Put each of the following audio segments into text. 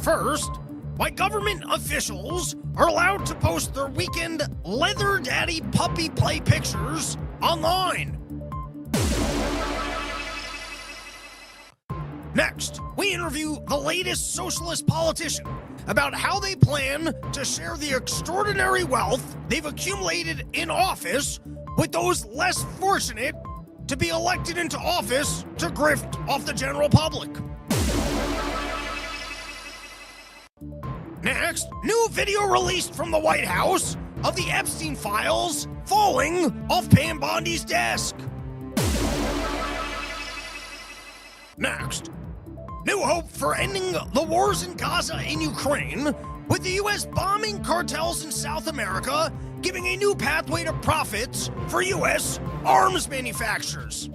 First, why government officials are allowed to post their weekend leather daddy puppy play pictures online. Next, we interview the latest socialist politician about how they plan to share the extraordinary wealth they've accumulated in office with those less fortunate to be elected into office to grift off the general public. Next, new video released from the White House of the Epstein files falling off Pam Bondi's desk. Next, new hope for ending the wars in Gaza and Ukraine, with the U.S. bombing cartels in South America giving a new pathway to profits for U.S. arms manufacturers.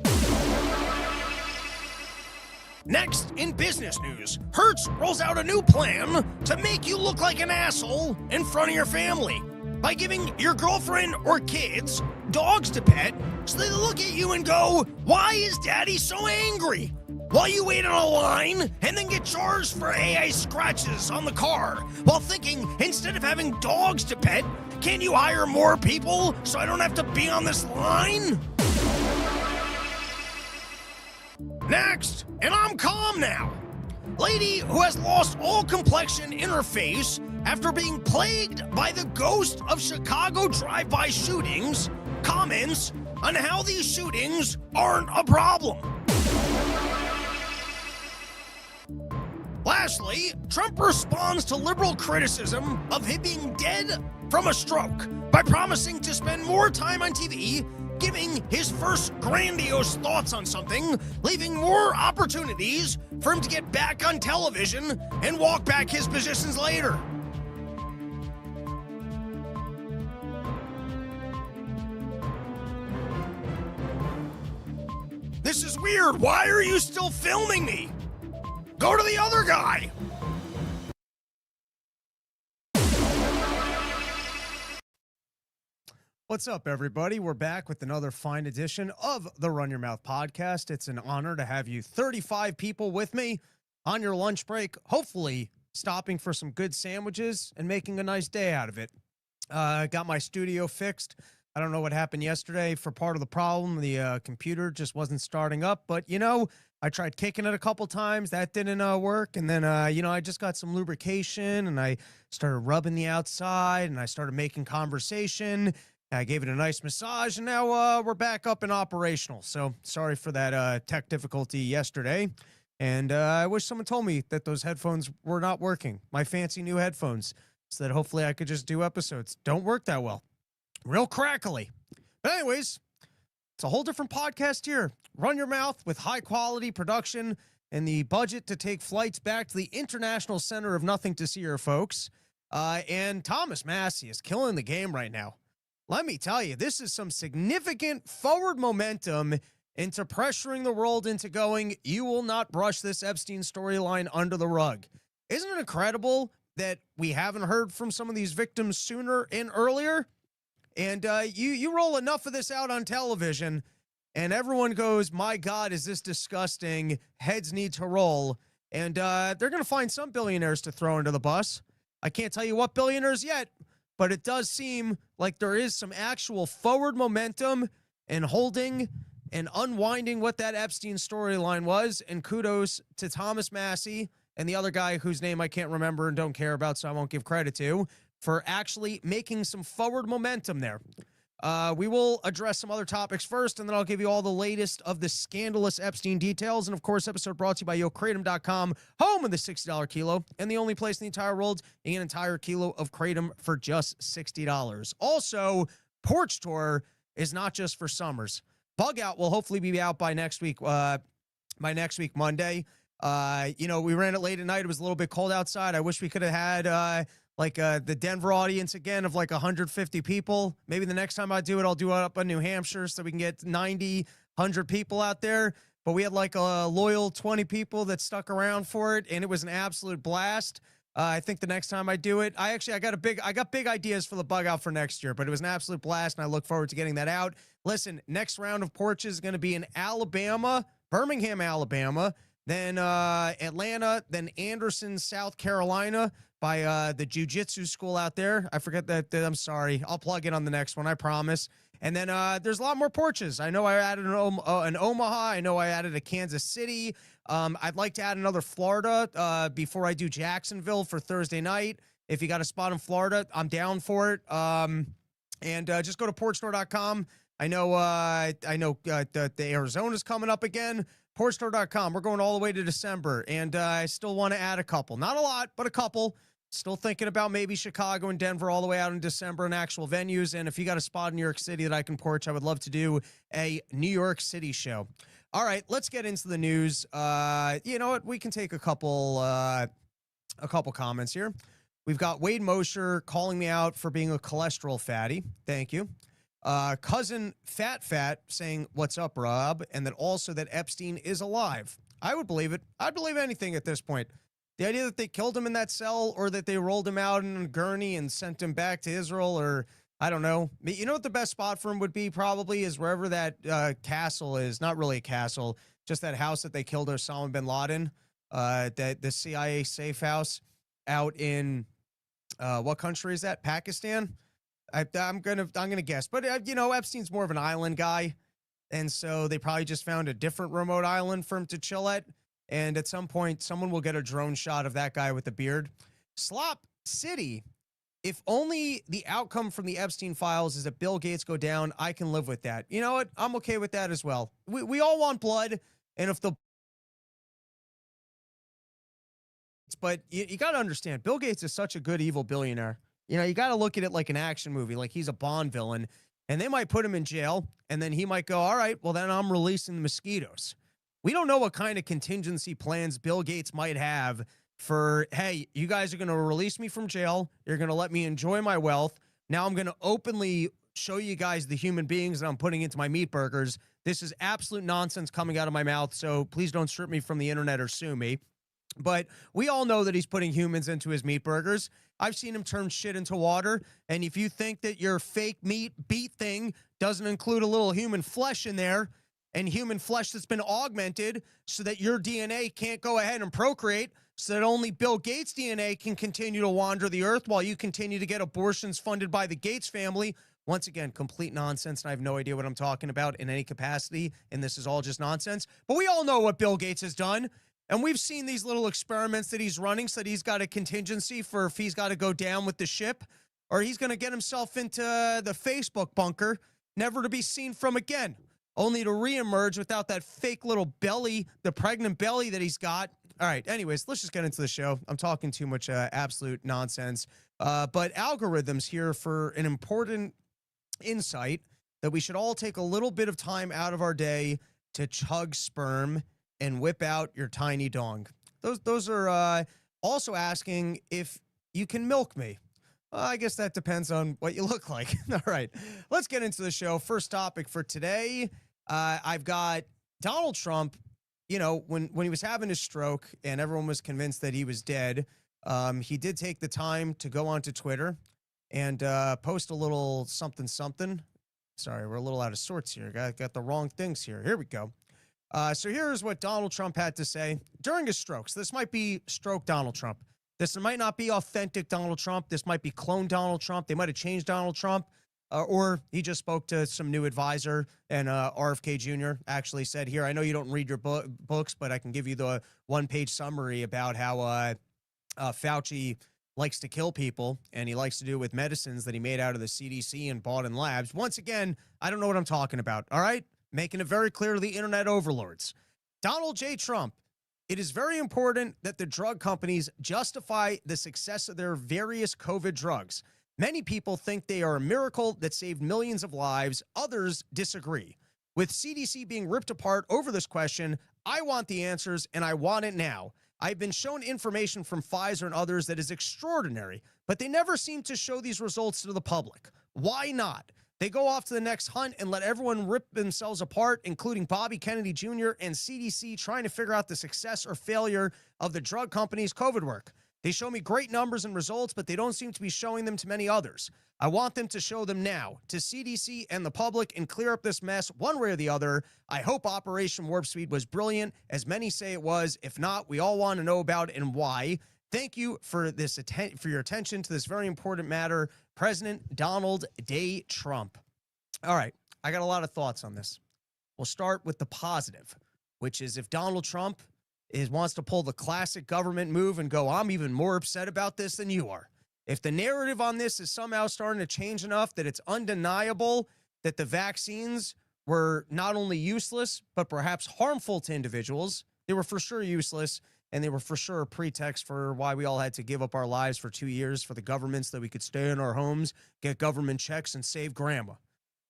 Next, in business news, Hertz rolls out a new plan to make you look like an asshole in front of your family by giving your girlfriend or kids dogs to pet so they look at you and go, "Why is daddy so angry?" while you wait on a line and then get charged for AI scratches on the car, while thinking, instead of having dogs to pet, can you hire more people so I don't have to be on this line? Next, and I'm calm now. Lady who has lost all complexion in her face after being plagued by the ghost of Chicago drive-by shootings comments on how these shootings aren't a problem. Lastly, Trump responds to liberal criticism of him being dead from a stroke by promising to spend more time on TV, giving his first grandiose thoughts on something, leaving more opportunities for him to get back on television and walk back his positions later. This is weird. Why are you still filming me? Go to the other guy. What's up, everybody? We're back with another fine edition of the Run Your Mouth podcast. It's an honor to have you 35 people with me on your lunch break, hopefully stopping for some good sandwiches and making a nice day out of it. Got my studio fixed. I don't know what happened yesterday. For part of the problem, the computer just wasn't starting up, but you know, I tried kicking it a couple times. That didn't work. And then, I just got some lubrication and I started rubbing the outside and I started making conversation. I gave it a nice massage and now we're back up and operational. So sorry for that tech difficulty yesterday. And I wish someone told me that those headphones were not working. My fancy new headphones, so that hopefully I could just do episodes. Don't work that well. Real crackly. But anyways, it's a whole different podcast here. Run Your Mouth with high quality production and the budget to take flights back to the International Center of Nothing to See Here, folks. And Thomas Massie is killing the game right now. Let me tell you, this is some significant forward momentum into pressuring the world into going, you will not brush this Epstein storyline under the rug. Isn't it incredible that we haven't heard from some of these victims sooner and earlier? And you roll enough of this out on television, and everyone goes, my God, is this disgusting? Heads need to roll. And they're going to find some billionaires to throw under the bus. I can't tell you what billionaires yet, but it does seem like there is some actual forward momentum in holding and unwinding what that Epstein storyline was. And kudos to Thomas Massie and the other guy whose name I can't remember and don't care about, so I won't give credit to, for actually making some forward momentum there. We will address some other topics first, and then I'll give you all the latest of the scandalous Epstein details. And, of course, episode brought to you by YoKratom.com, home of the $60 kilo, and the only place in the entire world an entire kilo of Kratom for just $60. Also, Porch Tour is not just for summers. Bug Out will hopefully be out by next week, Monday. We ran it late at night. It was a little bit cold outside. I wish we could have had the Denver audience again of like 150 people. Maybe the next time I do it, I'll do it up in New Hampshire so we can get 90, 100 people out there. But we had like a loyal 20 people that stuck around for it, and it was an absolute blast. I think the next time I do it, I got big ideas for the Bug Out for next year, but it was an absolute blast, and I look forward to getting that out. Listen, next round of porches is going to be in Alabama, Birmingham, Alabama. then Atlanta, then Anderson, South Carolina, by the jiu-jitsu school out there. I forget that. I'm sorry. I'll plug it on the next one, I promise. And then there's a lot more porches. I know I added an Omaha. I know I added a Kansas City. I'd like to add another Florida before I do Jacksonville for Thursday night. If you got a spot in Florida, I'm down for it. And just go to porchstore.com. I know the Arizona's coming up again. Porchstore.com. We're going all the way to December, and I still want to add a couple. Not a lot, but a couple. Still thinking about maybe Chicago and Denver all the way out in December in actual venues. And if you got a spot in New York City that I can porch, I would love to do a New York City show. All right, let's get into the news. You know what? We can take a couple comments here. We've got Wade Mosher calling me out for being a cholesterol fatty. Thank you. Cousin Fat saying, "What's up, Rob?" And then also that Epstein is alive. I would believe it. I'd believe anything at this point. The idea that they killed him in that cell, or that they rolled him out in a gurney and sent him back to Israel, or I don't know. You know what the best spot for him would be probably is wherever that castle is. Not really a castle, just that house that they killed Osama bin Laden, the CIA safe house out in what country is that? Pakistan. I'm gonna guess, but you know, Epstein's more of an island guy, and so they probably just found a different remote island for him to chill at. And at some point, someone will get a drone shot of that guy with the beard. Slop City. If only the outcome from the Epstein files is that Bill Gates go down, I can live with that. You know what? I'm okay with that as well. We all want blood, and if the but you got to understand, Bill Gates is such a good evil billionaire. You know, you got to look at it like an action movie, like he's a Bond villain, and they might put him in jail, and then he might go, all right, well, then I'm releasing the mosquitoes. We don't know what kind of contingency plans Bill Gates might have for, hey, you guys are going to release me from jail. You're going to let me enjoy my wealth. Now I'm going to openly show you guys the human beings that I'm putting into my meat burgers. This is absolute nonsense coming out of my mouth, so please don't strip me from the internet or sue me. But we all know that he's putting humans into his meat burgers. I've seen him turn shit into water. And if you think that your fake meat beet thing doesn't include a little human flesh in there, and human flesh that's been augmented so that your DNA can't go ahead and procreate, so that only Bill Gates' DNA can continue to wander the earth while you continue to get abortions funded by the Gates family. Once again, complete nonsense, and I have no idea what I'm talking about in any capacity, and this is all just nonsense. But we all know what Bill Gates has done. And we've seen these little experiments that he's running so that he's got a contingency for if he's got to go down with the ship, or he's going to get himself into the Facebook bunker, never to be seen from again, only to reemerge without that fake little belly, the pregnant belly that he's got. All right, anyways, let's just get into the show. I'm talking too much absolute nonsense. But algorithms here for an important insight that we should all take a little bit of time out of our day to chug sperm and whip out your tiny dong. Those are also asking if you can milk me. I guess that depends on what you look like. All right, let's get into the show. First topic for today, I've got Donald Trump. You know, when he was having his stroke and everyone was convinced that he was dead, he did take the time to go onto Twitter and post a little something. Sorry, we're a little out of sorts here. Got the wrong things here. Here we go. So here's what Donald Trump had to say during his strokes. This might be stroke Donald Trump. This might not be authentic Donald Trump. This might be clone Donald Trump. They might have changed Donald Trump. Or he just spoke to some new advisor, and RFK Jr. actually said, here, I know you don't read your books, but I can give you the one-page summary about how Fauci likes to kill people, and he likes to do it with medicines that he made out of the CDC and bought in labs. Once again, I don't know what I'm talking about, all right? Making it very clear to the internet overlords. Donald J. Trump, it is very important that the drug companies justify the success of their various COVID drugs. Many people think they are a miracle that saved millions of lives. Others disagree. With CDC being ripped apart over this question, I want the answers, and I want it now. I've been shown information from Pfizer and others that is extraordinary, but they never seem to show these results to the public. Why not? They go off to the next hunt and let everyone rip themselves apart, including Bobby Kennedy Jr. and CDC, trying to figure out the success or failure of the drug companies' COVID work. They show me great numbers and results, but they don't seem to be showing them to many others. I want them to show them now to CDC and the public and clear up this mess one way or the other. I hope Operation Warp Speed was brilliant, as many say it was. If not, we all want to know about it and why. Thank you for for your attention to this very important matter, President Donald J. Trump. All right, I got a lot of thoughts on this. We'll start with the positive, which is if Donald Trump wants to pull the classic government move and go, I'm even more upset about this than you are. If the narrative on this is somehow starting to change enough that it's undeniable that the vaccines were not only useless, but perhaps harmful to individuals, they were for sure useless, and they were for sure a pretext for why we all had to give up our lives for 2 years for the government so that we could stay in our homes, get government checks, and save grandma.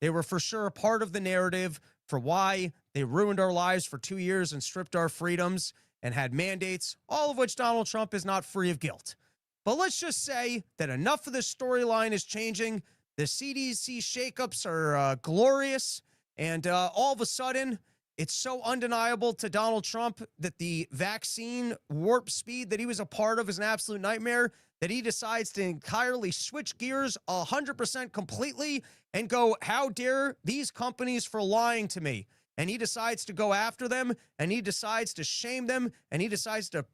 They were for sure a part of the narrative for why they ruined our lives for 2 years and stripped our freedoms and had mandates, all of which Donald Trump is not free of guilt. But let's just say that enough of the storyline is changing. The CDC shakeups are glorious. And all of a sudden, it's so undeniable to Donald Trump that the vaccine warp speed that he was a part of is an absolute nightmare, that he decides to entirely switch gears 100% completely and go, how dare these companies for lying to me? And he decides to go after them, and he decides to shame them, and he decides to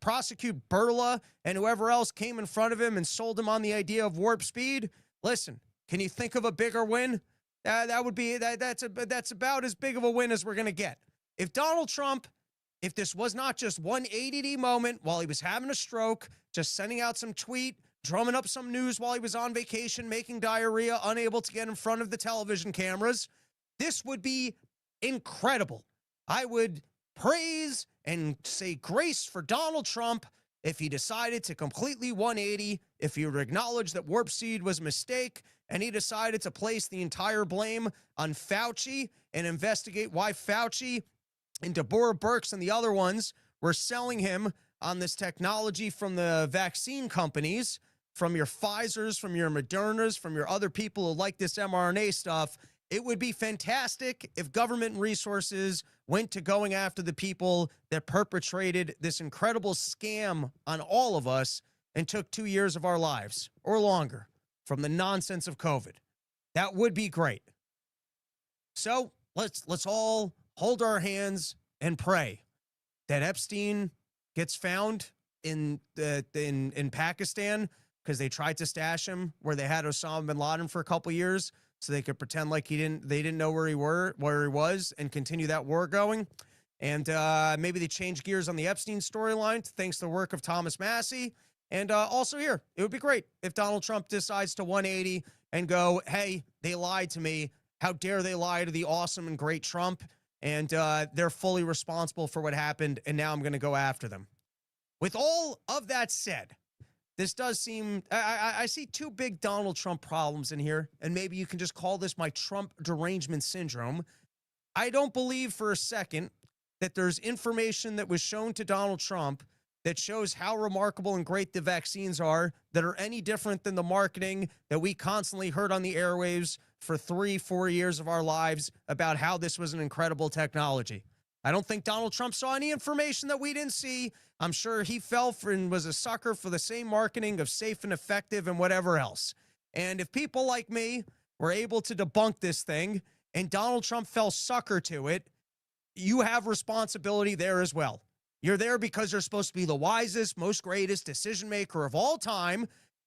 prosecute Burla and whoever else came in front of him and sold him on the idea of warp speed. Listen, can you think of a bigger win? That would be that's about as big of a win as we're going to get. If Donald Trump, if this was not just one ADD moment while he was having a stroke, just sending out some tweet, drumming up some news while he was on vacation, making diarrhea, unable to get in front of the television cameras, this would be incredible. I would praise and say grace for Donald Trump if he decided to completely 180, if he would acknowledge that warp speed was a mistake, and he decided to place the entire blame on Fauci and investigate why Fauci and Deborah Birx and the other ones were selling him on this technology from the vaccine companies, from your Pfizers, from your Modernas, from your other people who like this mRNA stuff. It would be fantastic if government resources went to going after the people that perpetrated this incredible scam on all of us and took 2 years of our lives or longer from the nonsense of COVID. That would be great. So let's all hold our hands and pray that Epstein gets found in Pakistan, because they tried to stash him where they had Osama bin Laden for a couple years, so they could pretend like they didn't know where he was, and continue that war going. And maybe they change gears on the Epstein storyline thanks to the work of Thomas Massey. And also here, it would be great if Donald Trump decides to 180 and go, hey, they lied to me. How dare they lie to the awesome and great Trump? And they're fully responsible for what happened, and now I'm going to go after them. With all of that said, this does seem, I see two big Donald Trump problems in here, and maybe you can just call this my Trump derangement syndrome. I don't believe for a second that there's information that was shown to Donald Trump that shows how remarkable and great the vaccines are that are any different than the marketing that we constantly heard on the airwaves for 3-4 years of our lives about how this was an incredible technology. I don't think Donald Trump saw any information that we didn't see. I'm sure he fell for and was a sucker for the same marketing of safe and effective and whatever else. And if people like me were able to debunk this thing and Donald Trump fell sucker to it, you have responsibility there as well. You're there because you're supposed to be the wisest, most greatest decision maker of all time.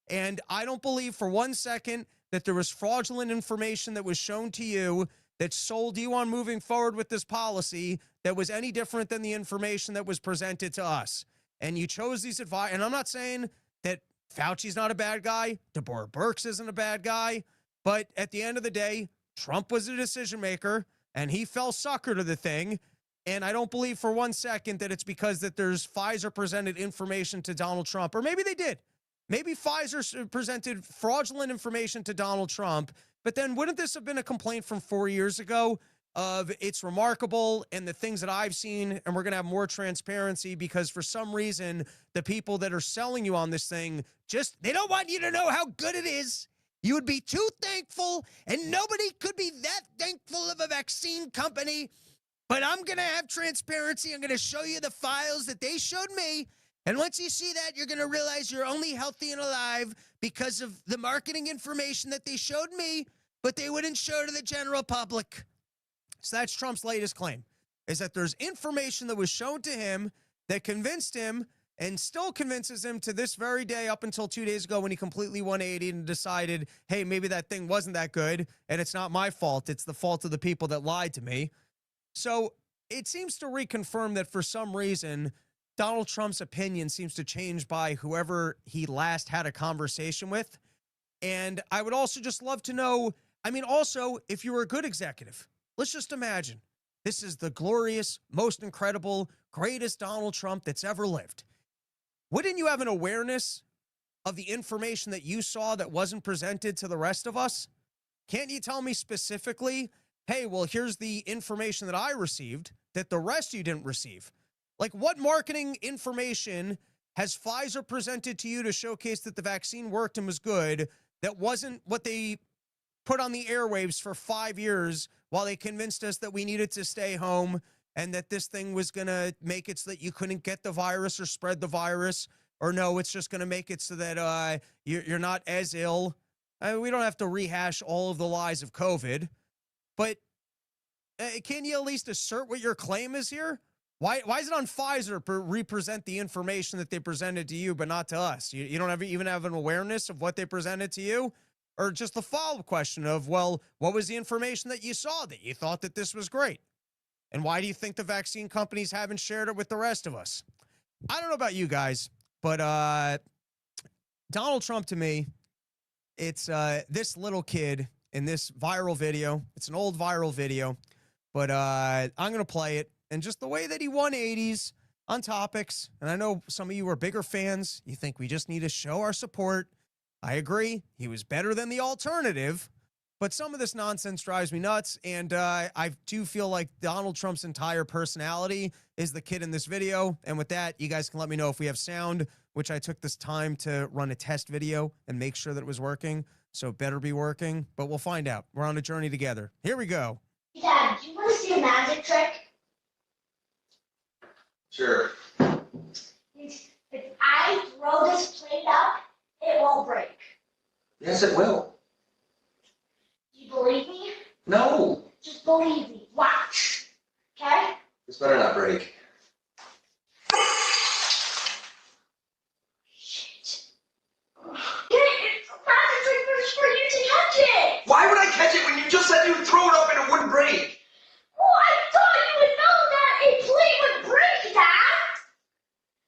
And I don't believe for 1 second that there was fraudulent information that was shown to you that sold you on moving forward with this policy that was any different than the information that was presented to us. And you chose these advice. And I'm not saying that Fauci's not a bad guy. Deborah Birx isn't a bad guy. But at the end of the day, Trump was a decision maker and he fell sucker to the thing. And I don't believe for 1 second that it's because that there's Pfizer presented information to Donald Trump, or maybe they did. Maybe Pfizer presented fraudulent information to Donald Trump, but then wouldn't this have been a complaint from 4 years ago of it's remarkable and the things that I've seen, and we're going to have more transparency because for some reason, the people that are selling you on this thing they don't want you to know how good it is. You would be too thankful, and nobody could be that thankful of a vaccine company. But I'm going to have transparency. I'm going to show you the files that they showed me, And once you see that, you're going to realize you're only healthy and alive because of the marketing information that they showed me, but they wouldn't show to the general public. So that's Trump's latest claim, is that there's information that was shown to him that convinced him and still convinces him to this very day up until 2 days ago when he completely 180 and decided, hey, maybe that thing wasn't that good and it's not my fault. It's the fault of the people that lied to me. So it seems to reconfirm that for some reason, Donald Trump's opinion seems to change by whoever he last had a conversation with. And I would also just love to know, I mean, also, if you were a good executive, let's just imagine this is the glorious, most incredible, greatest Donald Trump that's ever lived. Wouldn't you have an awareness of the information that you saw that wasn't presented to the rest of us? Can't you tell me specifically, hey, well, here's the information that I received that the rest of you didn't receive? Like, what marketing information has Pfizer presented to you to showcase that the vaccine worked and was good that wasn't what they put on the airwaves for 5 years while they convinced us that we needed to stay home and that this thing was going to make it so that you couldn't get the virus or spread the virus? Or no, it's just going to make it so that you're not as ill. We don't have to rehash all of the lies of COVID, but can you at least assert what your claim is here? Why is it on Pfizer to represent the information that they presented to you, but not to us? You don't even have an awareness of what they presented to you? Or just the follow-up question of, well, what was the information that you saw that you thought that this was great? And why do you think the vaccine companies haven't shared it with the rest of us? I don't know about you guys, but Donald Trump, to me, it's this little kid in this viral video. It's an old viral video, but I'm going to play it. And just the way that he 180s on topics, and I know some of you are bigger fans. You think we just need to show our support. I agree. He was better than the alternative, but some of this nonsense drives me nuts. And I do feel like Donald Trump's entire personality is the kid in this video. And with that, you guys can let me know if we have sound, which I took this time to run a test video and make sure that it was working. So it better be working, but we'll find out. We're on a journey together. Here we go. Dad, do you want to see a magic trick? Sure. If I throw this plate up, it won't break. Yes, it will. Do you believe me? No. Just believe me. Watch. Okay? This better not break. Shit. It's a magic trick for you to catch it. Why would I catch it when you just said you would throw it up and it wouldn't break? Well, I thought you would know that a plate would break, Dad.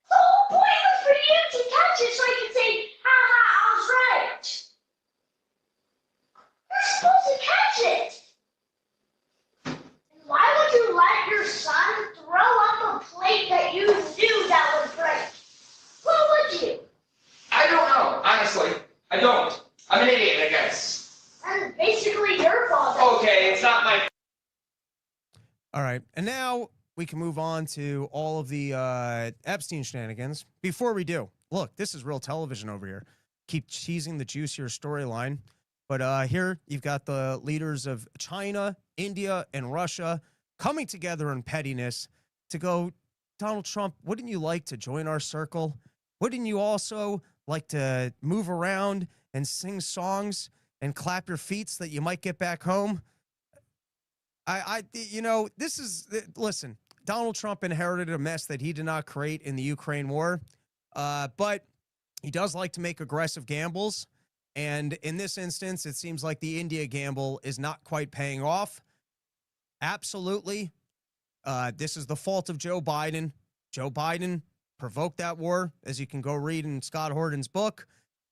The whole point was for you to catch it so I could say, ha ha, I was right. You're supposed to catch it. And why would you let your son throw up a plate that you knew that would break? What would you? I don't know, honestly. I don't. I'm an idiot, I guess. And basically your fault. Okay, it's not my. All right. And now we can move on to all of the Epstein shenanigans. Before we do, look, this is real television over here. Keep teasing the juicier storyline. But here you've got the leaders of China, India, and Russia coming together in pettiness to go, Donald Trump, wouldn't you like to join our circle? Wouldn't you also like to move around and sing songs and clap your feet so that you might get back home? This is, listen, Donald Trump inherited a mess that he did not create in the Ukraine war, but he does like to make aggressive gambles. And in this instance, it seems like the India gamble is not quite paying off. Absolutely. This is the fault of Joe Biden. Joe Biden provoked that war, as you can go read in Scott Horton's book.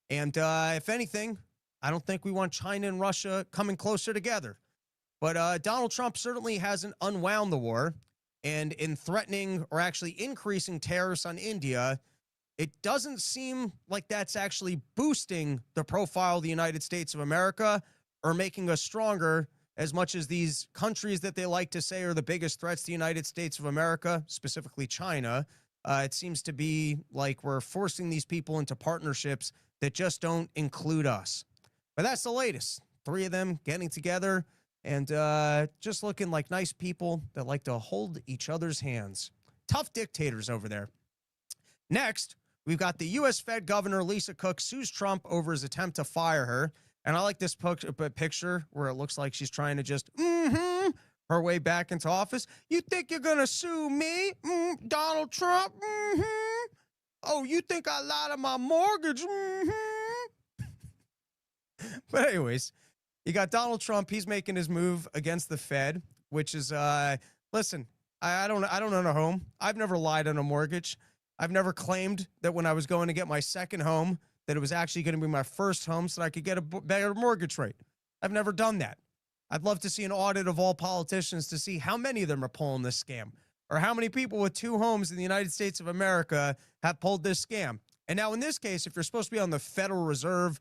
And if anything, I don't think we want China and Russia coming closer together. But Donald Trump certainly hasn't unwound the war. And in threatening or actually increasing tariffs on India, it doesn't seem like that's actually boosting the profile of the United States of America or making us stronger, as much as these countries that they like to say are the biggest threats to the United States of America, specifically China. It seems to be like we're forcing these people into partnerships that just don't include us. But that's the latest. 3 of them getting together and just looking like nice people that like to hold each other's hands. Tough dictators over there. Next, We've got the U.S. Fed Governor Lisa Cook sues Trump over his attempt to fire her. And I like this picture where it looks like she's trying to just her way back into office. You think you're going to sue me, Donald Trump? Oh, you think I lied on my mortgage? But anyways, you got Donald Trump. He's making his move against the Fed, which is, listen, I don't own a home. I've never lied on a mortgage. I've never claimed that when I was going to get my second home, that it was actually going to be my first home so that I could get a better mortgage rate. I've never done that. I'd love to see an audit of all politicians to see how many of them are pulling this scam, or how many people with 2 homes in the United States of America have pulled this scam. And now in this case, if you're supposed to be on the Federal Reserve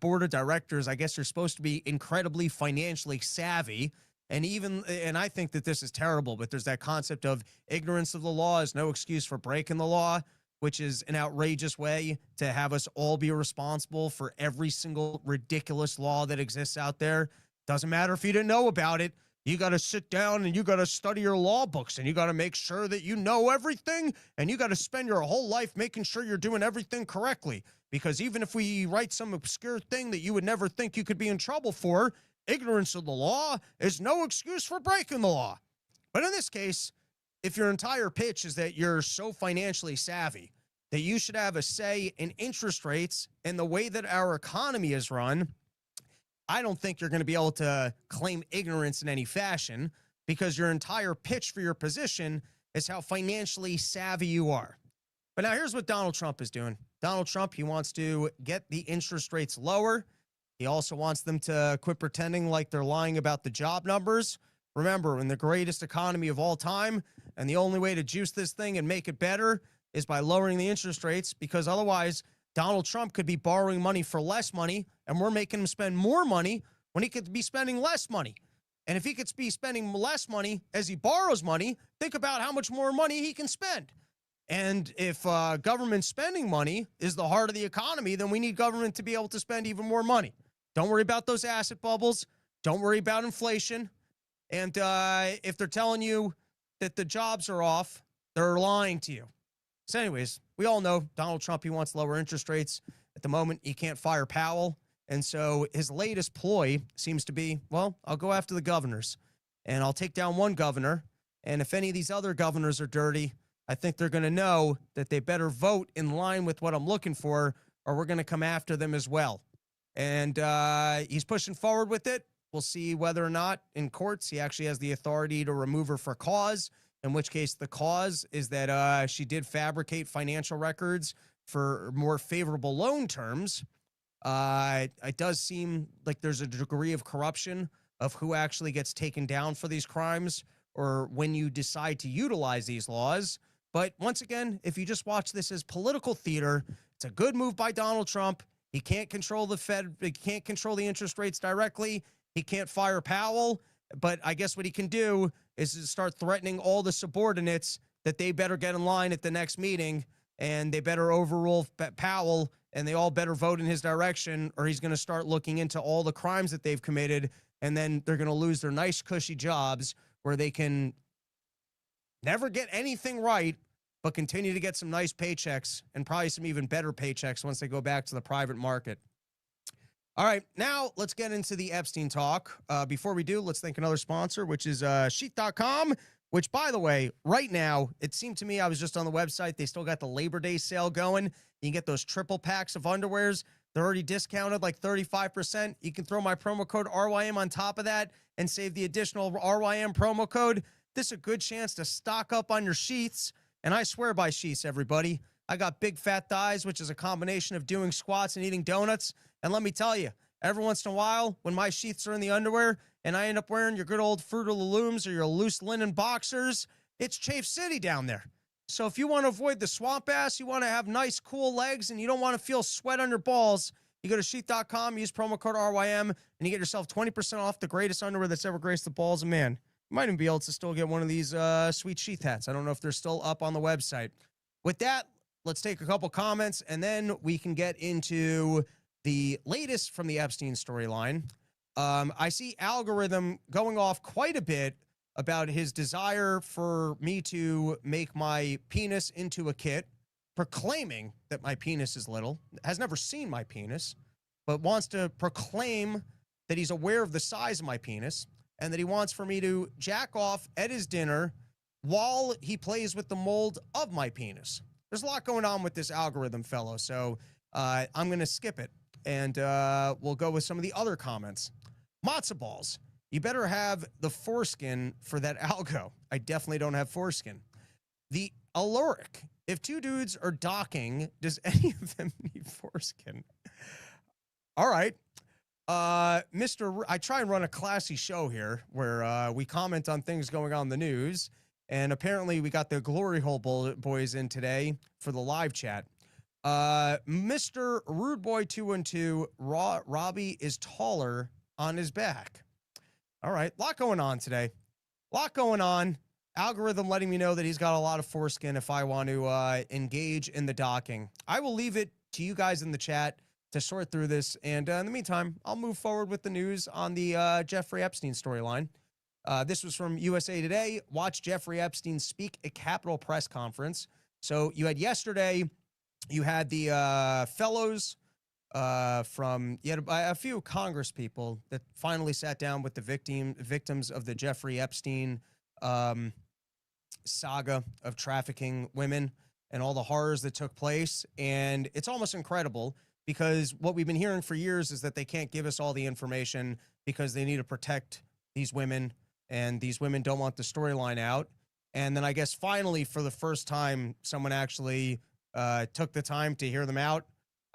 board of directors, I guess you're supposed to be incredibly financially savvy. And I think that this is terrible, but there's that concept of ignorance of the law is no excuse for breaking the law, which is an outrageous way to have us all be responsible for every single ridiculous law that exists out there. Doesn't matter if you didn't know about it. You got to sit down and you got to study your law books, and you got to make sure that you know everything, and you got to spend your whole life making sure you're doing everything correctly. Because even if we write some obscure thing that you would never think you could be in trouble for, ignorance of the law is no excuse for breaking the law. But in this case, if your entire pitch is that you're so financially savvy that you should have a say in interest rates and the way that our economy is run, I don't think you're going to be able to claim ignorance in any fashion, because your entire pitch for your position is how financially savvy you are. But now here's what Donald Trump is doing. Donald Trump, he wants to get the interest rates lower. He also wants them to quit pretending like they're lying about the job numbers. Remember, in the greatest economy of all time, and the only way to juice this thing and make it better is by lowering the interest rates, because otherwise Donald Trump could be borrowing money for less money, and we're making him spend more money when he could be spending less money. And if he could be spending less money as he borrows money, think about how much more money he can spend. And if government spending money is the heart of the economy, then we need government to be able to spend even more money. Don't worry about those asset bubbles. Don't worry about inflation. And if they're telling you that the jobs are off, they're lying to you. So anyways, we all know Donald Trump, he wants lower interest rates. At the moment, he can't fire Powell. And so his latest ploy seems to be, well, I'll go after the governors, and I'll take down one governor. And if any of these other governors are dirty, I think they're going to know that they better vote in line with what I'm looking for, or we're going to come after them as well. And he's pushing forward with it. We'll see whether or not in courts he actually has the authority to remove her for cause, in which case the cause is that she did fabricate financial records for more favorable loan terms. It does seem like there's a degree of corruption of who actually gets taken down for these crimes, or when you decide to utilize these laws. But once again, if you just watch this as political theater, it's a good move by Donald Trump. He can't control the Fed. He can't control the interest rates directly. He can't fire Powell. But I guess what he can do is to start threatening all the subordinates that they better get in line at the next meeting, and they better overrule Powell, and they all better vote in his direction, or he's going to start looking into all the crimes that they've committed, and then they're going to lose their nice, cushy jobs where they can never get anything right, but continue to get some nice paychecks, and probably some even better paychecks once they go back to the private market. All right, now let's get into the Epstein talk. Before we do, let's thank another sponsor, which is Sheet.com, which, by the way, right now, it seemed to me, I was just on the website, they still got the Labor Day sale going. You can get those triple packs of underwears. They're already discounted like 35%. You can throw my promo code RYM on top of that and save the additional RYM promo code. This is a good chance to stock up on your sheets. And I swear by sheets, everybody. I got big fat thighs, which is a combination of doing squats and eating donuts. And let me tell you, every once in a while, when my sheets are in the underwear and I end up wearing your good old Fruit of the Looms or your loose linen boxers, it's Chafe City down there. So if you want to avoid the swamp ass, you want to have nice, cool legs, and you don't want to feel sweat on your balls, you go to Sheet.com, use promo code RYM, and you get yourself 20% off the greatest underwear that's ever graced the balls of man. You might even be able to still get one of these sweet sheath hats. I don't know if they're still up on the website. With that, let's take a couple comments, and then we can get into the latest from the Epstein storyline. I see Algorithm going off quite a bit about his desire for me to make my penis into a kit. proclaiming that my penis is little, has never seen my penis, but wants to proclaim that he's aware of the size of my penis and that he wants for me to jack off at his dinner while he plays with the mold of my penis. There's a lot going on with this algorithm, fellow, so I'm going to skip it, and we'll go with some of the other comments. Matzo balls. You better have the foreskin for that algo. I definitely don't have foreskin. The Aluric. If two dudes are docking, does any of them need foreskin? All right. I try and run a classy show here where we comment on things going on in the news. And apparently we got the Glory Hole boys in today for the live chat. Mr. Rude Boy 212, Robbie is taller on his back. All right. Lot going on today. Lot going on. Algorithm letting me know that he's got a lot of foreskin if I want to engage in the docking. I will leave it to you guys in the chat to sort through this. And in the meantime, I'll move forward with the news on the Jeffrey Epstein storyline. This was from USA Today. Watch Jeffrey Epstein speak at Capitol press conference. So you had yesterday, you had the fellows from, you had a few Congress people that finally sat down with the victims of the Jeffrey Epstein saga of trafficking women and all the horrors that took place. And it's almost incredible because what we've been hearing for years is that they can't give us all the information because they need to protect these women, and these women don't want the storyline out. And then I guess finally, for the first time, someone actually took the time to hear them out.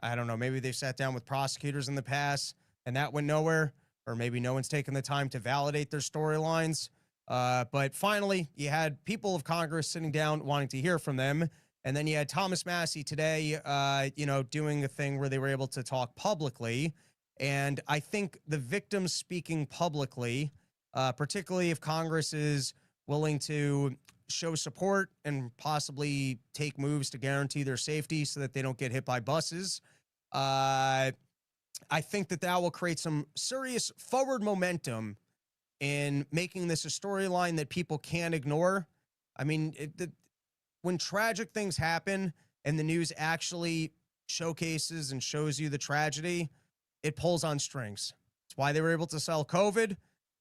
I don't know, maybe they've sat down with prosecutors in the past and that went nowhere, or maybe no one's taken the time to validate their storylines. But finally, you had people of Congress sitting down wanting to hear from them. And then you had Thomas Massie today, doing a thing where they were able to talk publicly. And I think the victims speaking publicly, particularly if Congress is willing to show support and possibly take moves to guarantee their safety so that they don't get hit by buses, I think that will create some serious forward momentum in making this a storyline that people can't ignore. I mean, when tragic things happen and the news actually showcases and shows you the tragedy, it pulls on strings. It's why they were able to sell COVID.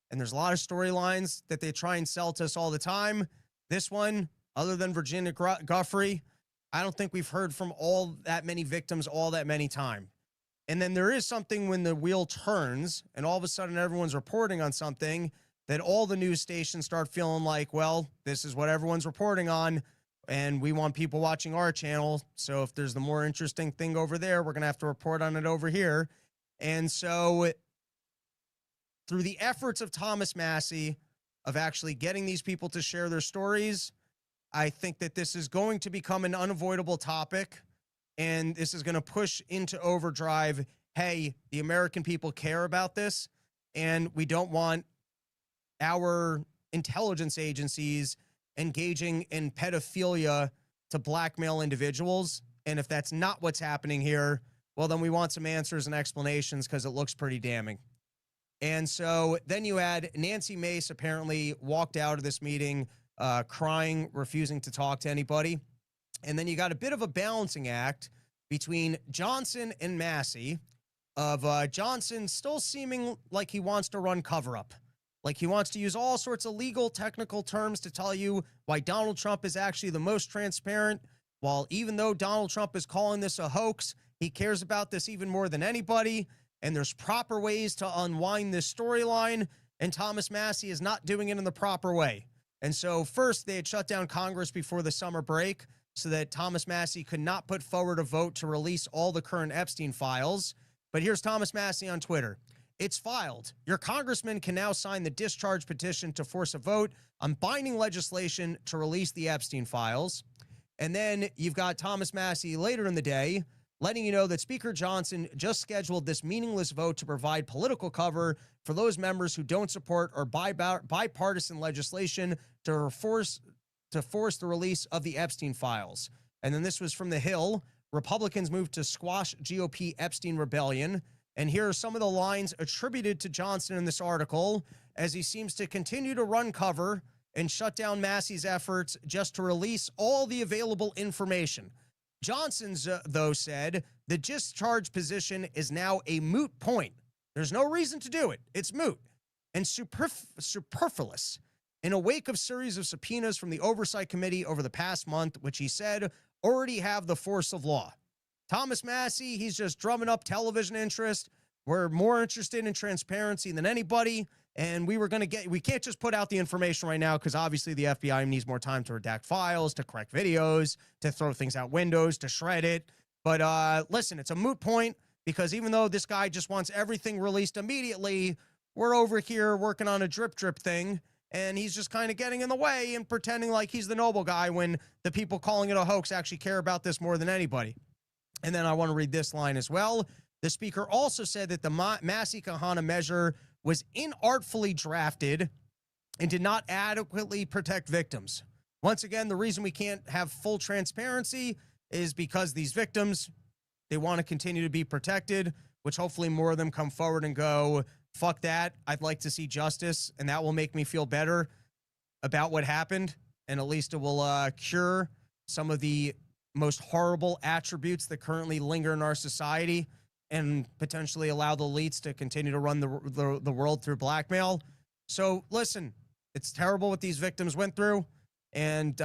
And there's a lot of storylines that they try and sell to us all the time. This one, other than Virginia Guffrey, I don't think we've heard from all that many victims all that many times. And then there is something when the wheel turns and all of a sudden everyone's reporting on something that all the news stations start feeling like, well, this is what everyone's reporting on, and we want people watching our channel. So if there's the more interesting thing over there, we're going to have to report on it over here. And so through the efforts of Thomas Massie of actually getting these people to share their stories, I think that this is going to become an unavoidable topic. And this is going to push into overdrive. Hey, the American people care about this, and we don't want our intelligence agencies engaging in pedophilia to blackmail individuals. And if that's not what's happening here, well, then we want some answers and explanations because it looks pretty damning. And so then you had Nancy Mace apparently walked out of this meeting crying, refusing to talk to anybody. And then you got a bit of a balancing act between Johnson and Massie of Johnson still seeming like he wants to run cover-up. Like he wants to use all sorts of legal technical terms to tell you why Donald Trump is actually the most transparent, while even though Donald Trump is calling this a hoax, he cares about this even more than anybody. And there's proper ways to unwind this storyline, and Thomas Massie is not doing it in the proper way. And so first they had shut down Congress before the summer break so that Thomas Massie could not put forward a vote to release all the current Epstein files. But here's Thomas Massie on Twitter. It's filed. Your congressman can now sign the discharge petition to force a vote on binding legislation to release the Epstein files. And then you've got Thomas Massie later in the day letting you know that Speaker Johnson just scheduled this meaningless vote to provide political cover for those members who don't support or bipartisan legislation to force the release of the Epstein files. And then this was from The Hill. Republicans moved to squash GOP Epstein rebellion. And here are some of the lines attributed to Johnson in this article as he seems to continue to run cover and shut down Massie's efforts just to release all the available information. Johnson's, though, said the discharge position is now a moot point. There's no reason to do it. It's moot and superfluous. In a wake of series of subpoenas from the Oversight Committee over the past month, which he said already have the force of law. Thomas Massie, he's just drumming up television interest. We're more interested in transparency than anybody. And we can't just put out the information right now because obviously the FBI needs more time to redact files, to correct videos, to throw things out windows, to shred it. But listen, it's a moot point because even though this guy just wants everything released immediately, we're over here working on a drip thing. And he's just kind of getting in the way and pretending like he's the noble guy when the people calling it a hoax actually care about this more than anybody. And then I want to read this line as well. The speaker also said that the Massey Kahana measure was inartfully drafted and did not adequately protect victims. Once again, the reason we can't have full transparency is because these victims, they want to continue to be protected, which hopefully more of them come forward and go, fuck that. I'd like to see justice, and that will make me feel better about what happened, and at least it will cure some of the most horrible attributes that currently linger in our society and potentially allow the elites to continue to run the world through blackmail. So listen, it's terrible what these victims went through, and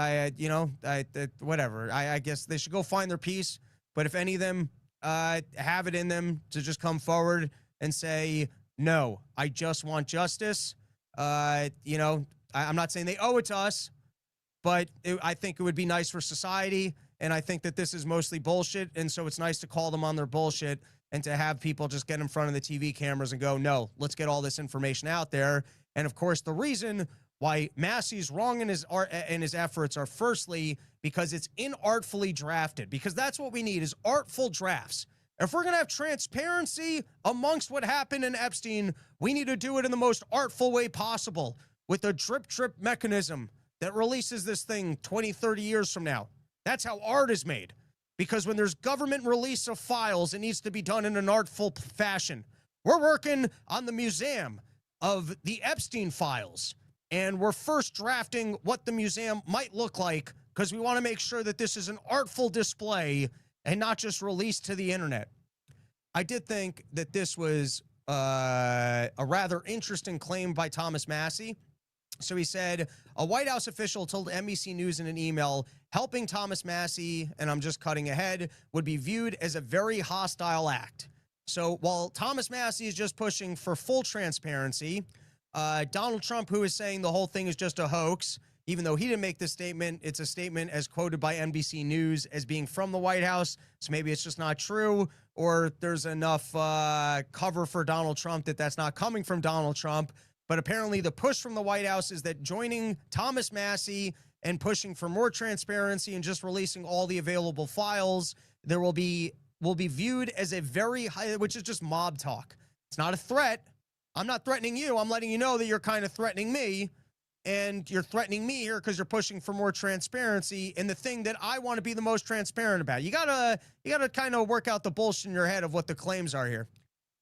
whatever. I guess they should go find their peace. But if any of them have it in them to just come forward and say, no, I just want justice. I'm not saying they owe it to us, but I think it would be nice for society. And I think that this is mostly bullshit. And so it's nice to call them on their bullshit and to have people just get in front of the TV cameras and go, no, let's get all this information out there. And of course, the reason why Massey's wrong in his efforts are firstly because it's inartfully drafted, because that's what we need is artful drafts. If we're going to have transparency amongst what happened in Epstein, we need to do it in the most artful way possible with a drip mechanism that releases this thing 20, 30 years from now. That's how art is made. Because when there's government release of files, it needs to be done in an artful fashion. We're working on the museum of the Epstein files, and we're first drafting what the museum might look like because we want to make sure that this is an artful display and not just released to the internet. I did think that this was a rather interesting claim by Thomas Massie. So he said, a White House official told NBC News in an email, helping Thomas Massie, and I'm just cutting ahead, would be viewed as a very hostile act. So while Thomas Massie is just pushing for full transparency, Donald Trump, who is saying the whole thing is just a hoax, even though he didn't make this statement, it's a statement as quoted by NBC News as being from the White House. So maybe it's just not true, or there's enough cover for Donald Trump that that's not coming from Donald Trump. But apparently the push from the White House is that joining Thomas Massie and pushing for more transparency and just releasing all the available files, there will be viewed as a very high, which is just mob talk. It's not a threat. I'm not threatening you. I'm letting you know that you're kind of threatening me, and you're threatening me here because you're pushing for more transparency in the thing that I want to be the most transparent about. You gotta kind of work out the bullshit in your head of what the claims are here.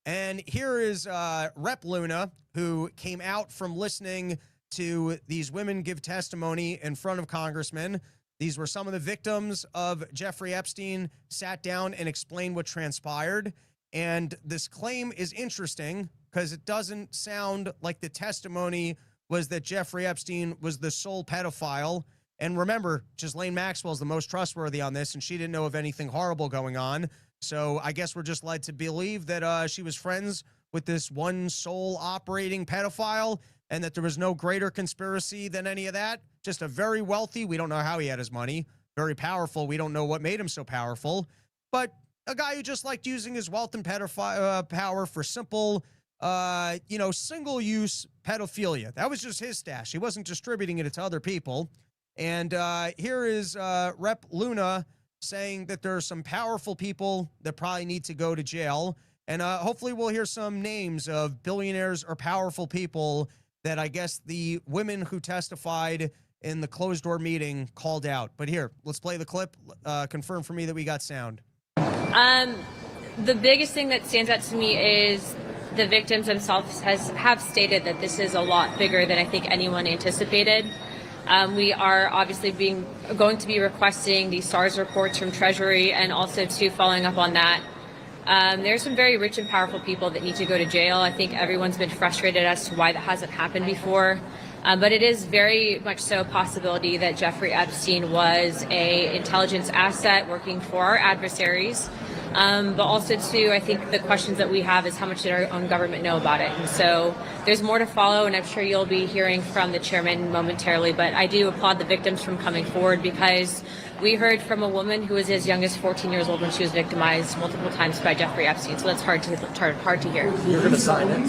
And here is Rep. Luna, who came out from listening to these women give testimony in front of congressmen. These were some of the victims of Jeffrey Epstein, sat down and explained what transpired. And this claim is interesting because it doesn't sound like the testimony was that Jeffrey Epstein was the sole pedophile. And remember, Ghislaine Maxwell is the most trustworthy on this, and she didn't know of anything horrible going on. So I guess we're just led to believe that she was friends with this one sole operating pedophile and that there was no greater conspiracy than any of that. Just a very wealthy, we don't know how he had his money, very powerful, we don't know what made him so powerful, but a guy who just liked using his wealth and power for simple, single-use pedophilia. That was just his stash. He wasn't distributing it to other people. And here is Rep. Luna saying that there are some powerful people that probably need to go to jail. And hopefully we'll hear some names of billionaires or powerful people that I guess the women who testified in the closed-door meeting called out. But here, let's play the clip. Confirm for me that we got sound. The biggest thing that stands out to me is the victims themselves have stated that this is a lot bigger than I think anyone anticipated. We are obviously going to be requesting the SARS reports from Treasury, and also too following up on that. There's some very rich and powerful people that need to go to jail. I think everyone's been frustrated as to why that hasn't happened before. But it is very much so a possibility that Jeffrey Epstein was a intelligence asset working for our adversaries. But also, too, I think the questions that we have is how much did our own government know about it? And so there's more to follow, and I'm sure you'll be hearing from the chairman momentarily. But I do applaud the victims from coming forward, because we heard from a woman who was as young as 14 years old when she was victimized multiple times by Jeffrey Epstein. So that's hard to hear. You're going to sign it?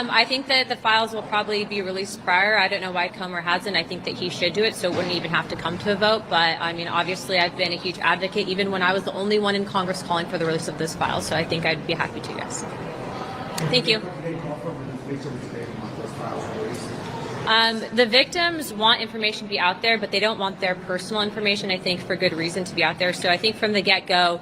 I think that the files will probably be released prior. I don't know why Comer hasn't. I think that he should do it, so it wouldn't even have to come to a vote. But I mean, obviously, I've been a huge advocate, even when I was the only one in Congress calling for the release of this file. So I think I'd be happy to, yes. Thank you. The victims want information to be out there, but they don't want their personal information, I think, for good reason to be out there. So I think from the get-go,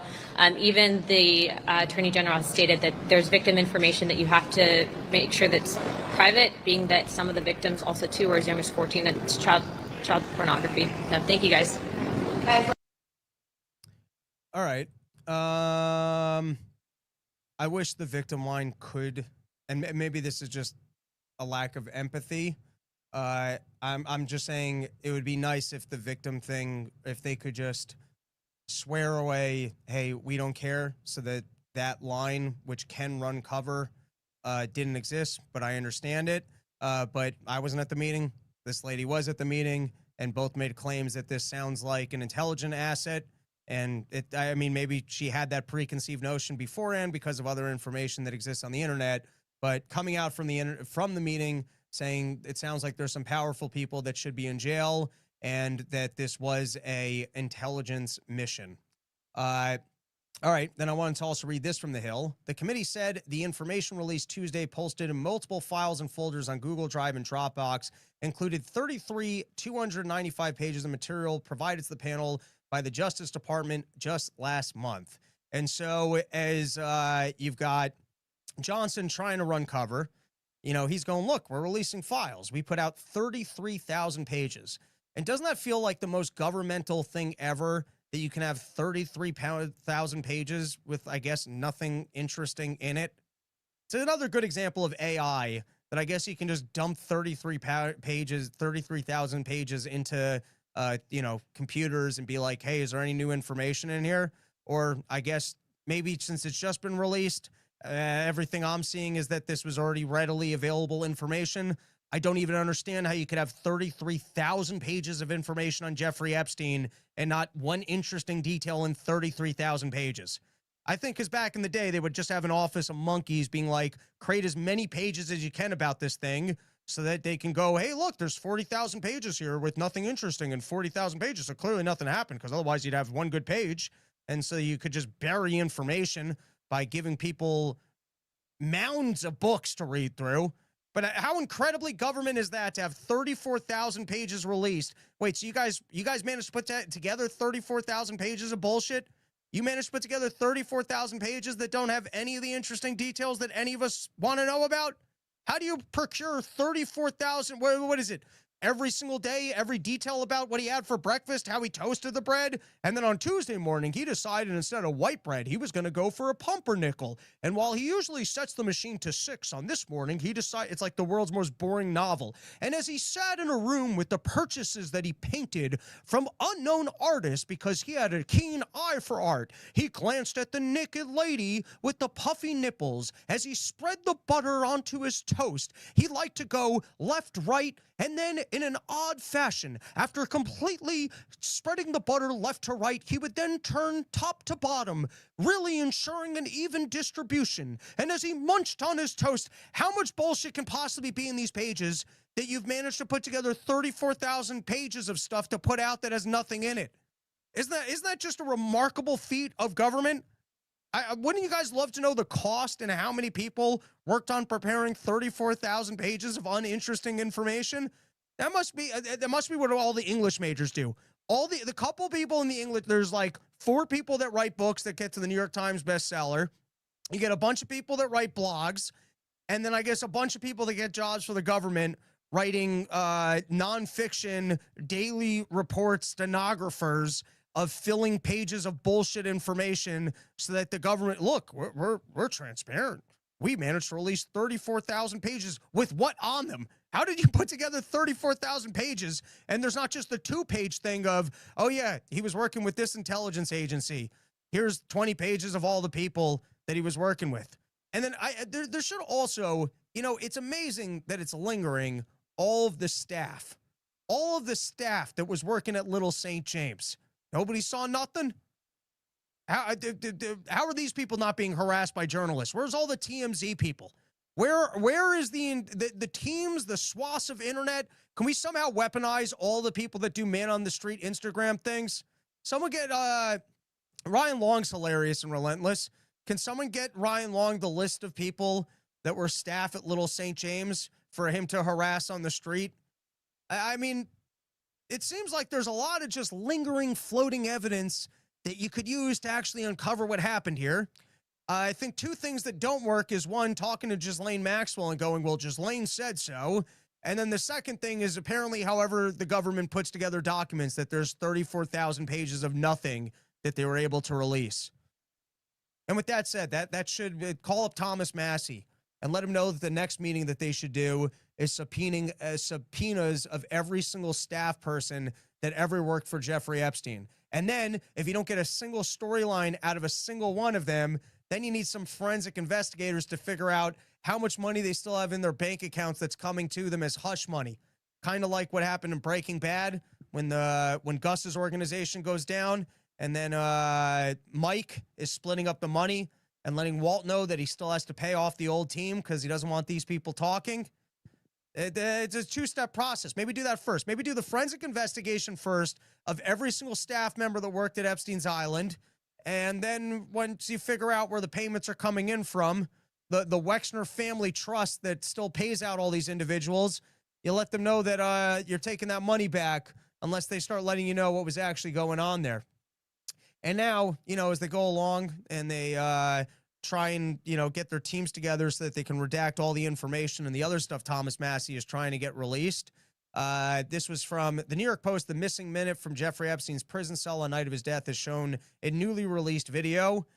even the Attorney General has stated that there's victim information that you have to make sure that's private, being that some of the victims also, too, are as young as 14. It's child pornography. So thank you, guys. All right. I wish the victim line could, and maybe this is just a lack of empathy. I'm just saying it would be nice if the victim thing, if they could just swear away, hey, we don't care, so that that line, which can run cover, didn't exist, but I understand it. But I wasn't at the meeting. This lady was at the meeting, and both made claims that this sounds like an intelligent asset. And I mean, maybe she had that preconceived notion beforehand because of other information that exists on the internet, but coming out from the meeting saying it sounds like there's some powerful people that should be in jail and that this was a intelligence mission. All right, then I wanted to also read this from the Hill. The committee said the information released Tuesday, posted in multiple files and folders on Google Drive and Dropbox, included 33 295 pages of material provided to the panel by the Justice Department just last month. And so as you've got Johnson trying to run cover, you know, he's going, look, we're releasing files. We put out 33,000 pages. And doesn't that feel like the most governmental thing ever, that you can have 33,000 pages with, I guess, nothing interesting in it? It's another good example of AI, that I guess you can just dump 33,000 pages into, you know, computers and be like, hey, is there any new information in here? Or I guess maybe since it's just been released, everything I'm seeing is that this was already readily available information. I don't even understand how you could have 33,000 pages of information on Jeffrey Epstein and not one interesting detail in 33,000 pages. I think because back in the day, they would just have an office of monkeys being like, create as many pages as you can about this thing so that they can go, hey, look, there's 40,000 pages here with nothing interesting in 40,000 pages. So clearly nothing happened, because otherwise you'd have one good page. And so you could just bury information by giving people mounds of books to read through. But how incredibly government is that to have 34,000 pages released? Wait, so you guys managed to put together 34,000 pages of bullshit? You managed to put together 34,000 pages that don't have any of the interesting details that any of us want to know about? How do you procure 34,000? What is it? Every single day, every detail about what he had for breakfast, how he toasted the bread. And then on Tuesday morning, he decided instead of white bread, he was going to go for a pumpernickel. And while he usually sets the machine to 6 on this morning, he decided it's like the world's most boring novel. And as he sat in a room with the purchases that he painted from unknown artists because he had a keen eye for art, he glanced at the naked lady with the puffy nipples. As he spread the butter onto his toast, he liked to go left, right, and then in an odd fashion, after completely spreading the butter left to right, he would then turn top to bottom, really ensuring an even distribution. And as he munched on his toast, how much bullshit can possibly be in these pages that you've managed to put together 34,000 pages of stuff to put out that has nothing in it? Isn't that just a remarkable feat of government? Wouldn't you guys love to know the cost and how many people worked on preparing 34,000 pages of uninteresting information? That must be what all the English majors do. All the couple people in the English, there's like 4 people that write books that get to the New York Times bestseller. You get a bunch of people that write blogs. And then I guess a bunch of people that get jobs for the government writing nonfiction daily report stenographers of filling pages of bullshit information so that the government, look, we're transparent. We managed to release 34,000 pages with what on them? How did you put together 34,000 pages? And there's not just the 2-page thing of, oh yeah, he was working with this intelligence agency. Here's 20 pages of all the people that he was working with. And then there should also, it's amazing that it's lingering, all of the staff that was working at Little St. James. Nobody saw nothing. How are these people not being harassed by journalists? Where's all the TMZ people? Where is the teams, the swaths of internet? Can we somehow weaponize all the people that do man on the street Instagram things? Someone get Ryan Long's hilarious and relentless. Can someone get Ryan Long the list of people that were staff at Little St. James for him to harass on the street? I mean, it seems like there's a lot of just lingering, floating evidence that you could use to actually uncover what happened here. I think 2 things that don't work is, 1, talking to Ghislaine Maxwell and going, well, Ghislaine said so. And then the second thing is, apparently, however the government puts together documents, that there's 34,000 pages of nothing that they were able to release. And with that said, that should call up Thomas Massey and let him know that the next meeting that they should do is subpoenas of every single staff person that ever worked for Jeffrey Epstein. And then if you don't get a single storyline out of a single one of them, then you need some forensic investigators to figure out how much money they still have in their bank accounts that's coming to them as hush money. Kind of like what happened in Breaking Bad when Gus's organization goes down. And then Mike is splitting up the money and letting Walt know that he still has to pay off the old team because he doesn't want these people talking. It's a 2-step process. Maybe do that first. Maybe do the forensic investigation first of every single staff member that worked at Epstein's Island. And then once you figure out where the payments are coming in from, the Wexner Family Trust that still pays out all these individuals, you let them know that you're taking that money back unless they start letting you know what was actually going on there. And now, as they go along and they try and, get their teams together so that they can redact all the information and the other stuff Thomas Massey is trying to get released. This was from the New York Post. The missing minute from Jeffrey Epstein's prison cell on night of his death is shown in newly released video.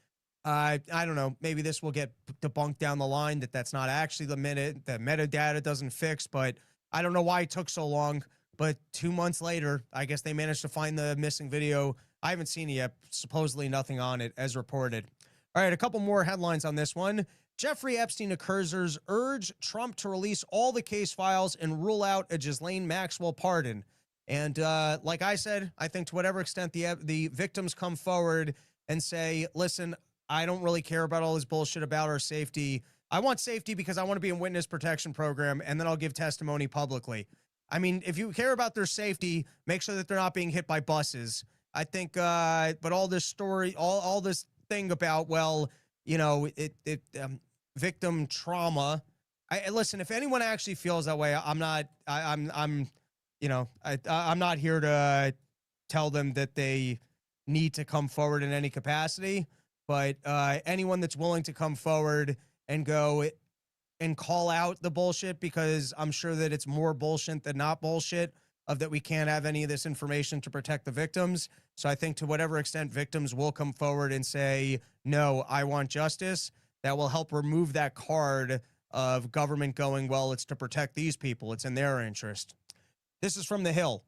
I don't know. Maybe this will get debunked down the line that's not actually the minute. The metadata doesn't fix, but I don't know why it took so long. But 2 months later, I guess they managed to find the missing video. I haven't seen it yet. Supposedly nothing on it as reported. All right, a couple more headlines on this one. Jeffrey Epstein accusers urge Trump to release all the case files and rule out a Ghislaine Maxwell pardon. And like I said, I think to whatever extent the victims come forward and say, listen, I don't really care about all this bullshit about our safety. I want safety because I want to be in witness protection program, and then I'll give testimony publicly. I mean, if you care about their safety, make sure that they're not being hit by buses. I think, but all this story, all this thing about, well, victim trauma. Listen, if anyone actually feels that way, I'm not here to tell them that they need to come forward in any capacity. But anyone that's willing to come forward and go and call out the bullshit, because I'm sure that it's more bullshit than not bullshit, of that we can't have any of this information to protect the victims. So I think to whatever extent victims will come forward and say, no, I want justice, that will help remove that card of government going, well, it's to protect these people. It's in their interest. This is from The Hill.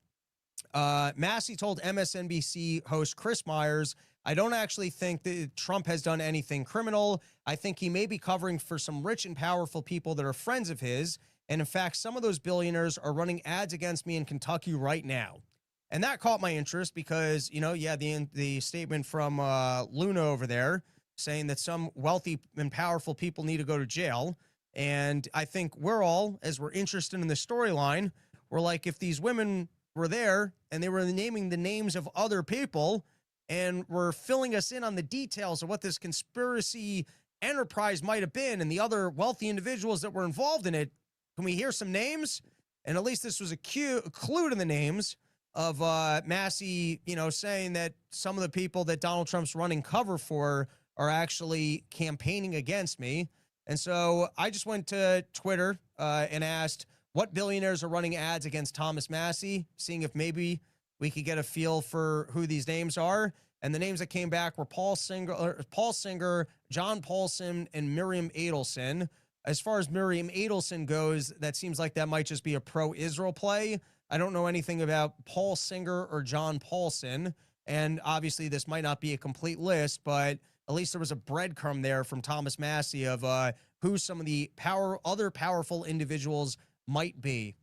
Massey told MSNBC host Chris Myers, I don't actually think that Trump has done anything criminal. I think he may be covering for some rich and powerful people that are friends of his. And in fact, some of those billionaires are running ads against me in Kentucky right now. And that caught my interest because, the statement from Luna over there saying that some wealthy and powerful people need to go to jail. And I think we're all, as we're interested in the storyline, we're like, if these women were there and they were naming the names of other people and were filling us in on the details of what this conspiracy enterprise might have been and the other wealthy individuals that were involved in it, can we hear some names? And at least this was a clue to the names of Massey, saying that some of the people that Donald Trump's running cover for are actually campaigning against me. And so I just went to Twitter and asked what billionaires are running ads against Thomas Massey, seeing if maybe we could get a feel for who these names are. And the names that came back were Paul Singer, John Paulson, and Miriam Adelson. As far as Miriam Adelson goes, that seems like that might just be a pro-Israel play. I don't know anything about Paul Singer or John Paulson. And obviously, this might not be a complete list, but at least there was a breadcrumb there from Thomas Massey of who some of the other powerful individuals might be.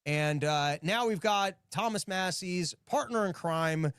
And now we've got Thomas Massey's partner in crime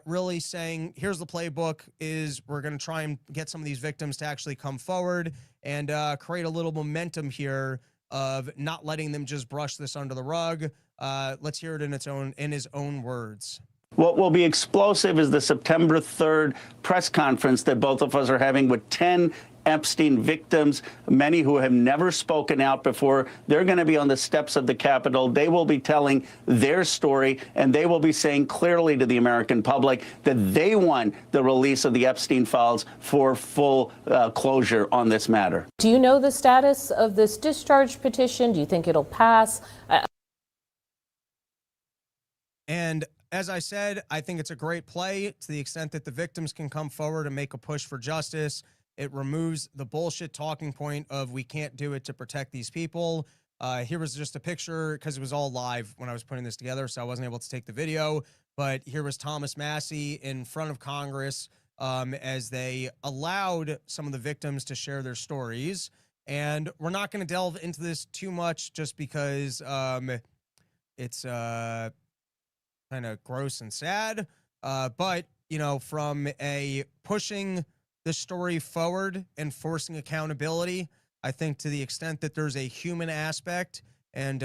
really saying, here's the playbook, is we're going to try and get some of these victims to actually come forward and create a little momentum here of not letting them just brush this under the rug. Let's hear it in his own words. What will be explosive is the September 3rd press conference that both of us are having with 10 Epstein victims, many who have never spoken out before. They're going to be on the steps of the Capitol. They will be telling their story, and they will be saying clearly to the American public that they want the release of the Epstein files for full closure on this matter. Do you know the status of this discharge petition? Do you think it'll pass? And as I said, I think it's a great play to the extent that the victims can come forward and make a push for justice. It removes the bullshit talking point of we can't do it to protect these people. Here was just a picture because it was all live when I was putting this together, so I wasn't able to take the video. But here was Thomas Massey in front of Congress as they allowed some of the victims to share their stories. And we're not going to delve into this too much just because it's kind of gross and sad. But, you know, from a pushing the story forward and forcing accountability, I think to the extent that there's a human aspect and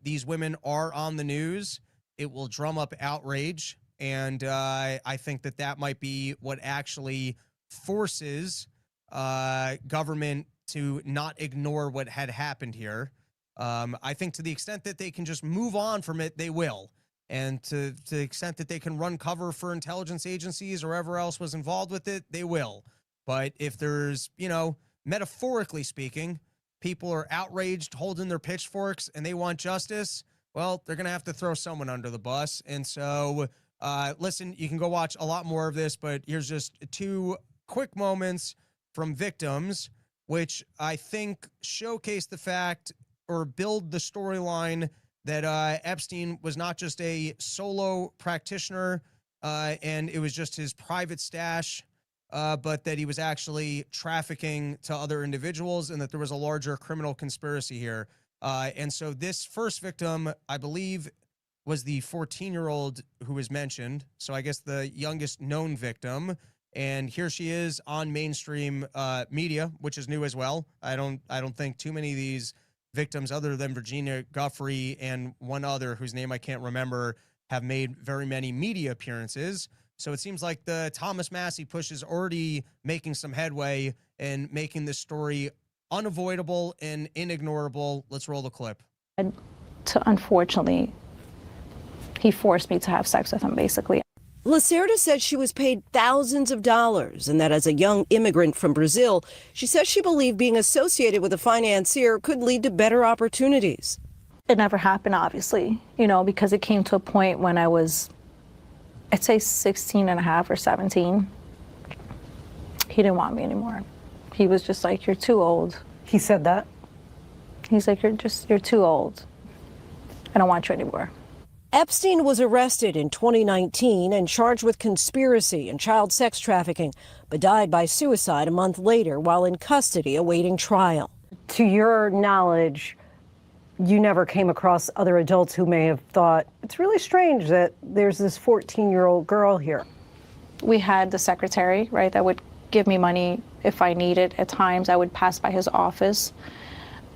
these women are on the news, it will drum up outrage. And I think that that might be what actually forces government to not ignore what had happened here. I think to the extent that they can just move on from it, they will. And to the extent that they can run cover for intelligence agencies or whoever else was involved with it, they will. But if there's, you know, metaphorically speaking, people are outraged, holding their pitchforks, and they want justice, well, they're going to have to throw someone under the bus. And so, listen, you can go watch a lot more of this, but here's just 2 quick moments from victims, which I think showcase the fact or build the storyline that Epstein was not just a solo practitioner and it was just his private stash, but that he was actually trafficking to other individuals and that there was a larger criminal conspiracy here. And so this first victim, I believe, was the 14-year-old who was mentioned. So I guess the youngest known victim. And here she is on mainstream media, which is new as well. I don't think too many of these victims other than Virginia Guffrey and one other whose name I can't remember have made very many media appearances. So it seems like the Thomas Massey push is already making some headway and making this story unavoidable and inignorable. Let's roll the clip. Unfortunately, he forced me to have sex with him, basically. Lacerda said she was paid thousands of dollars and that as a young immigrant from Brazil, she says she believed being associated with a financier could lead to better opportunities. It never happened, obviously, you know, because it came to a point when I was, I'd say 16 and a half or 17. He didn't want me anymore. He was just like, you're too old. He said that? He's like, you're too old. I don't want you anymore. Epstein was arrested in 2019 and charged with conspiracy and child sex trafficking, but died by suicide a month later while in custody awaiting trial. To your knowledge, you never came across other adults who may have thought, it's really strange that there's this 14-year-old girl here. We had the secretary, right, that would give me money if I needed. At times I would pass by his office.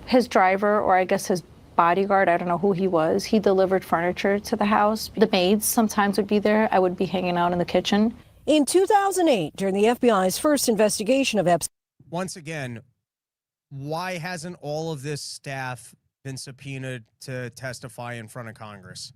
His driver, or I guess his bodyguard, I don't know who he was, he delivered furniture to the house. The maids sometimes would be there. I would be hanging out in the kitchen. In 2008, during the FBI's first investigation of Epstein. Once again, why hasn't all of this staff been subpoenaed to testify in front of Congress?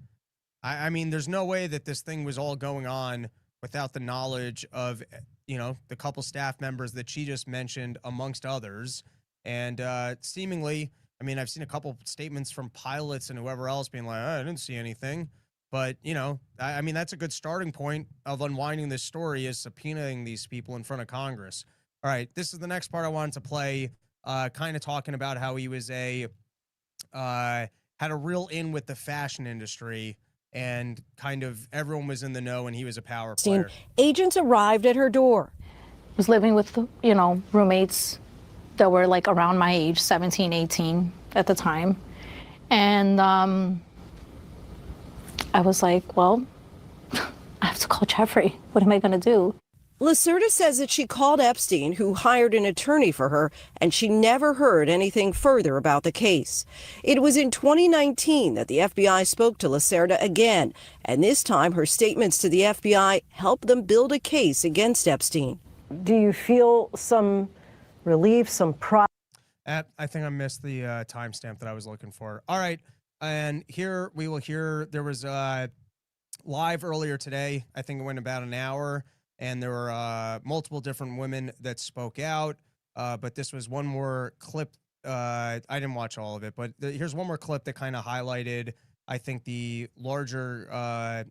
I mean, there's no way that this thing was all going on without the knowledge of, you know, the couple staff members that she just mentioned, amongst others. And seemingly, I mean, I've seen a couple statements from pilots and whoever else being like, I didn't see anything. But, you know, I mean, that's a good starting point of unwinding this story, is subpoenaing these people in front of Congress. All right, this is the next part I wanted to play, kind of talking about how he was had a real in with the fashion industry, and kind of everyone was in the know and he was a power player. Agents arrived at her door. Was living with, roommates that were like around my age, 17, 18 at the time. And I was like, well, I have to call Jeffrey. What am I going to do? Lacerda says that she called Epstein, who hired an attorney for her, and she never heard anything further about the case. It was in 2019 that the FBI spoke to Lacerda again, and this time her statements to the FBI helped them build a case against Epstein. Do you feel some relief, some pride? I think I missed the timestamp that I was looking for. All right, and here we will hear, there was live earlier today, I think it went about an hour, and there were multiple different women that spoke out, but this was one more clip. I didn't watch all of it, but here's one more clip that kind of highlighted, I think, the larger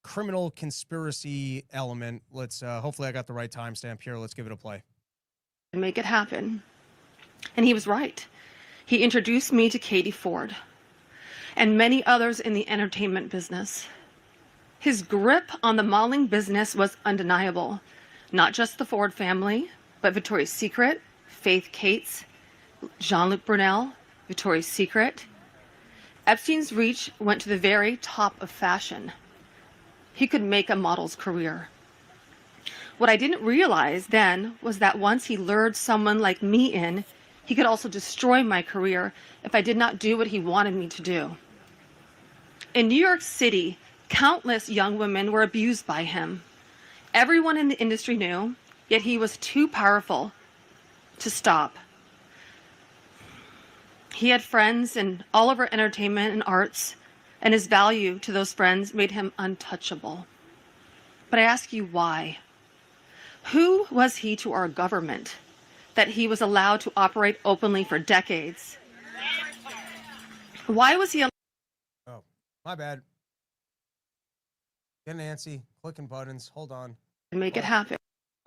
criminal conspiracy element. Let's hopefully I got the right timestamp here. Let's give it a play. And make it happen. And he was right. He introduced me to Katie Ford and many others in the entertainment business. His grip on the modeling business was undeniable. Not just the Ford family, but Victoria's Secret, Faith Cates, Jean-Luc Brunel, Victoria's Secret. Epstein's reach went to the very top of fashion. He could make a model's career. What I didn't realize then was that once he lured someone like me in, he could also destroy my career if I did not do what he wanted me to do. In New York City, countless young women were abused by him. Everyone in the industry knew, yet he was too powerful to stop. He had friends in all over entertainment and arts, and his value to those friends made him untouchable. But I ask you, why? Who was he to our government that he was allowed to operate openly for decades? Why was he? Oh, my bad. Get Nancy clicking buttons. Hold on. Make it happen.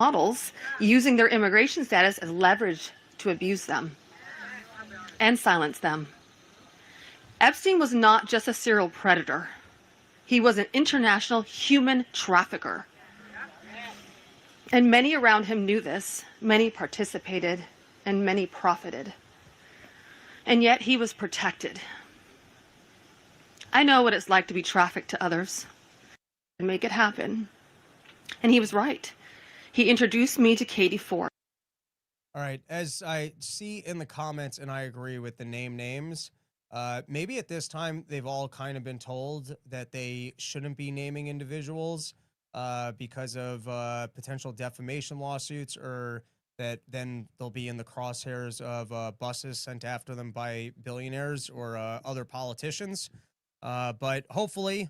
Models using their immigration status as leverage to abuse them and silence them. Epstein was not just a serial predator. He was an international human trafficker. And many around him knew this. Many participated and many profited. And yet he was protected. I know what it's like to be trafficked to others and make it happen. And he was right. He introduced me to Katie Ford. All right, as I see in the comments, and I agree with the names, maybe at this time they've all kind of been told that they shouldn't be naming individuals because of potential defamation lawsuits, or that then they'll be in the crosshairs of buses sent after them by billionaires or other politicians. But hopefully,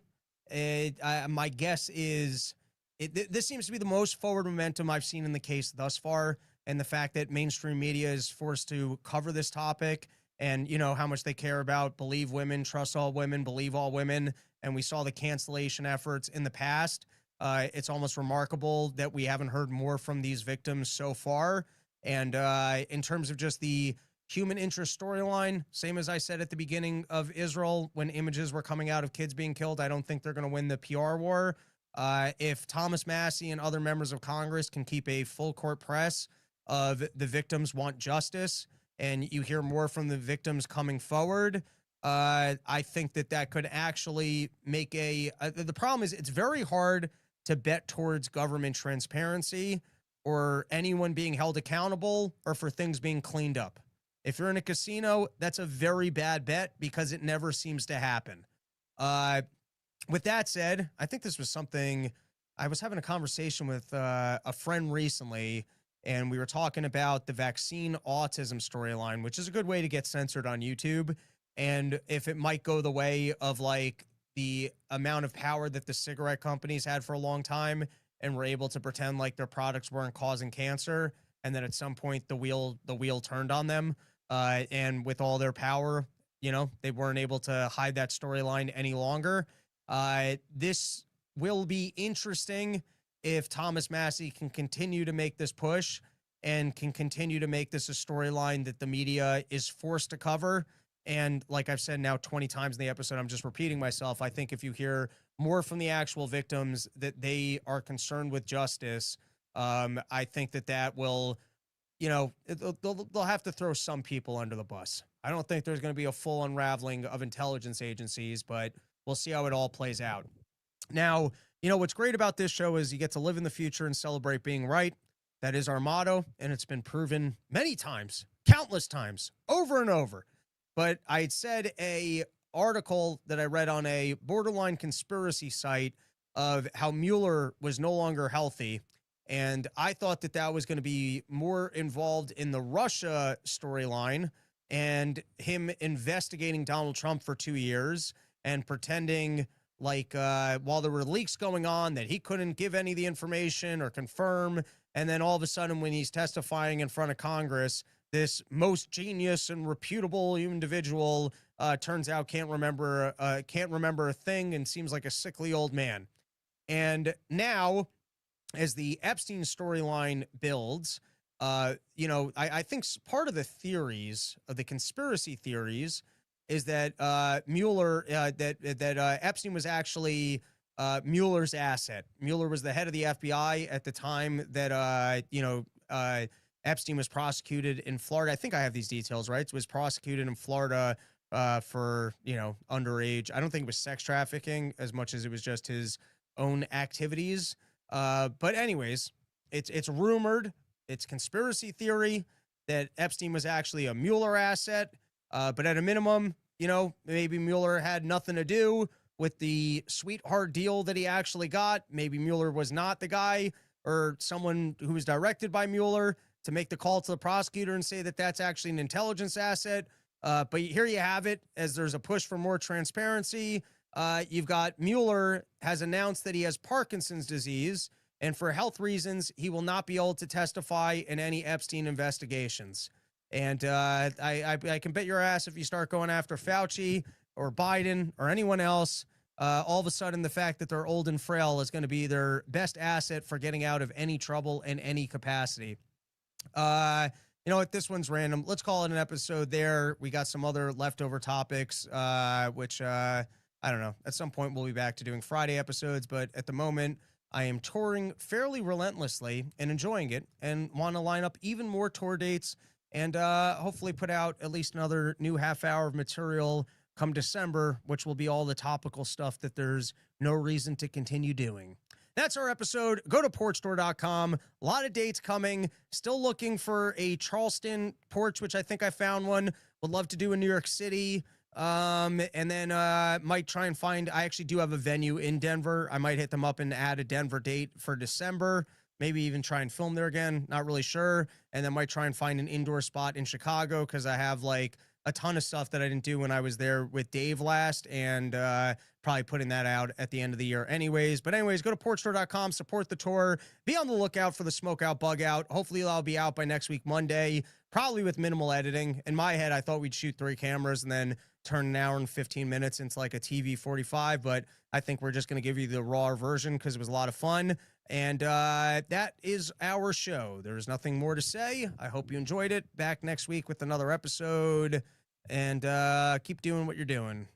my guess is this seems to be the most forward momentum I've seen in the case thus far, and the fact that mainstream media is forced to cover this topic, and you know how much they care about believe women, trust all women, believe all women, and we saw the cancellation efforts in the past. It's almost remarkable that we haven't heard more from these victims so far. And in terms of just the human interest storyline, same as I said at the beginning of Israel, when images were coming out of kids being killed, I don't think they're going to win the PR war. If Thomas Massie and other members of Congress can keep a full court press of the victims want justice, and you hear more from the victims coming forward, I think that could actually make the problem is it's very hard to bet towards government transparency or anyone being held accountable or for things being cleaned up. If you're in a casino, that's a very bad bet because it never seems to happen. With that said, I think this was something I was having a conversation with a friend recently, and we were talking about the vaccine autism storyline, which is a good way to get censored on YouTube. And if it might go the way of like the amount of power that the cigarette companies had for a long time and were able to pretend like their products weren't causing cancer, and then at some point the wheel turned on them, and with all their power, they weren't able to hide that storyline any longer. This will be interesting if Thomas Massey can continue to make this push and can continue to make this a storyline that the media is forced to cover. And like I've said now 20 times in the episode, I'm just repeating myself. I think if you hear more from the actual victims that they are concerned with justice, I think that will, they'll have to throw some people under the bus. I don't think there's going to be a full unraveling of intelligence agencies, but we'll see how it all plays out. Now, what's great about this show is you get to live in the future and celebrate being right. That is our motto, and it's been proven many times, countless times, over and over. But I had said a article that I read on a borderline conspiracy site of how Mueller was no longer healthy, and I thought that was going to be more involved in the Russia storyline and him investigating Donald Trump for 2 years and pretending like while there were leaks going on that he couldn't give any of the information or confirm. And then all of a sudden, when he's testifying in front of Congress, this most genius and reputable individual turns out can't remember a thing and seems like a sickly old man. And now, as the Epstein storyline builds, I think part of the theories of the conspiracy theories is that Mueller, that Epstein was actually Mueller's asset. Mueller was the head of the FBI at the time that Epstein was prosecuted in Florida. I think I have these details right. It was prosecuted in Florida for underage. I don't think it was sex trafficking as much as it was just his own activities. But anyways, it's rumored, it's conspiracy theory that Epstein was actually a Mueller asset. But at a minimum, maybe Mueller had nothing to do with the sweetheart deal that he actually got. Maybe Mueller was not the guy or someone who was directed by Mueller to make the call to the prosecutor and say that that's actually an intelligence asset. But here you have it, as there's a push for more transparency. You've got Mueller has announced that he has Parkinson's disease, and for health reasons, he will not be able to testify in any Epstein investigations. And I can bet your ass if you start going after Fauci or Biden or anyone else, all of a sudden the fact that they're old and frail is going to be their best asset for getting out of any trouble in any capacity. You know what? This one's random. Let's call it an episode there. We got some other leftover topics, which I don't know. At some point, we'll be back to doing Friday episodes. But at the moment, I am touring fairly relentlessly and enjoying it and want to line up even more tour dates and hopefully put out at least another new half hour of material come December, which will be all the topical stuff that there's no reason to continue doing. That's our episode. Go to porchstore.com. A lot of dates coming. Still looking for a Charleston porch, which I think I found one. Would love to do in New York City. And then might try and find, I actually do have a venue in Denver. I might hit them up and add a Denver date for December. Maybe even try and film there again. Not really sure. And then might try and find an indoor spot in Chicago because I have like a ton of stuff that I didn't do when I was there with Dave last, and probably putting that out at the end of the year anyways. But anyways, go to porchstore.com, support the tour, be on the lookout for the smoke out, bug out. Hopefully that'll be out by next week, Monday, probably with minimal editing. In my head, I thought we'd shoot 3 cameras and then turn an hour and 15 minutes into like a TV 45, but I think we're just going to give you the raw version because it was a lot of fun. And that is our show. There's nothing more to say. I hope you enjoyed it. Back next week with another episode, and keep doing what you're doing.